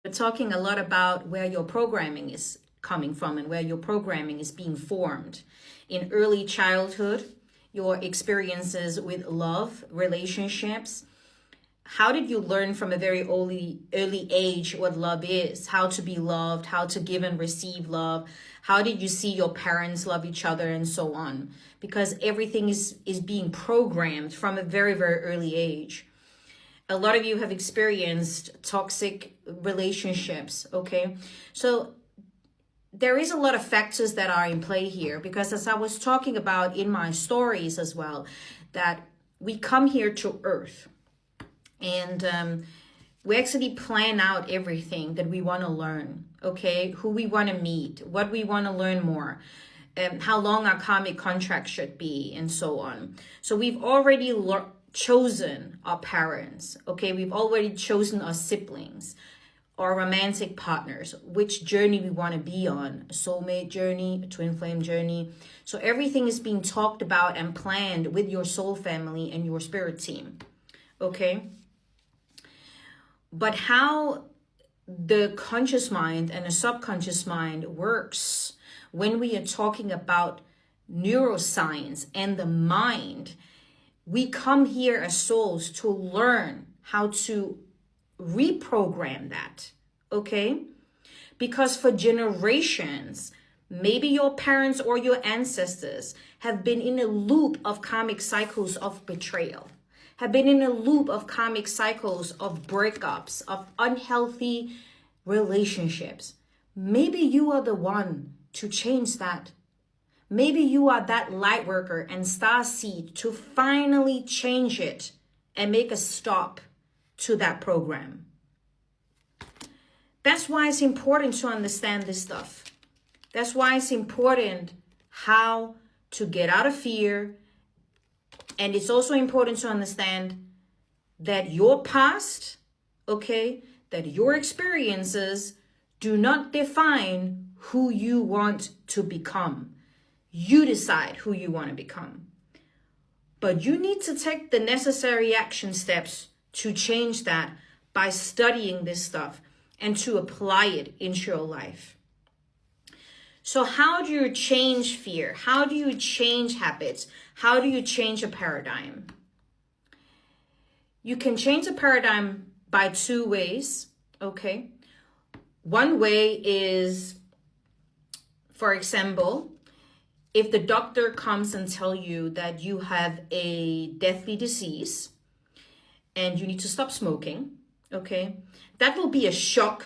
We're talking a lot about where your programming is coming from and where your programming is being formed. In early childhood, your experiences with love, relationships. How did you learn from a very early age what love is, how to be loved, how to give and receive love? How did you see your parents love each other and so on? Because everything is being programmed from a very, very early age. A lot of you have experienced toxic relationships, okay? So there is a lot of factors that are in play here, because as I was talking about in my stories as well, that we come here to Earth and we actually plan out everything that we want to learn, okay? Who we want to meet, what we want to learn more, how long our karmic contract should be, and so on. So we've already chosen our parents, okay? We've already chosen our siblings, our romantic partners, which journey we want to be on, a soulmate journey, a twin flame journey. So everything is being talked about and planned with your soul family and your spirit team, okay? But how the conscious mind and the subconscious mind works when we are talking about neuroscience and the mind, we come here as souls to learn how to reprogram that, okay? Because for generations, maybe your parents or your ancestors have been in a loop of karmic cycles of betrayal, have been in a loop of karmic cycles of breakups, of unhealthy relationships. Maybe you are the one to change that. Maybe you are that light worker and star seed to finally change it and make a stop to that program. That's why it's important to understand this stuff. That's why it's important how to get out of fear. And it's also important to understand that your past, okay, that your experiences do not define who you want to become. You decide who you want to become. But you need to take the necessary action steps to change that by studying this stuff and to apply it into your life. So how do you change fear? How do you change habits? How do you change a paradigm? You can change a paradigm by two ways, okay? One way is, for example, if the doctor comes and tell you that you have a deathly disease and you need to stop smoking, okay, that will be a shock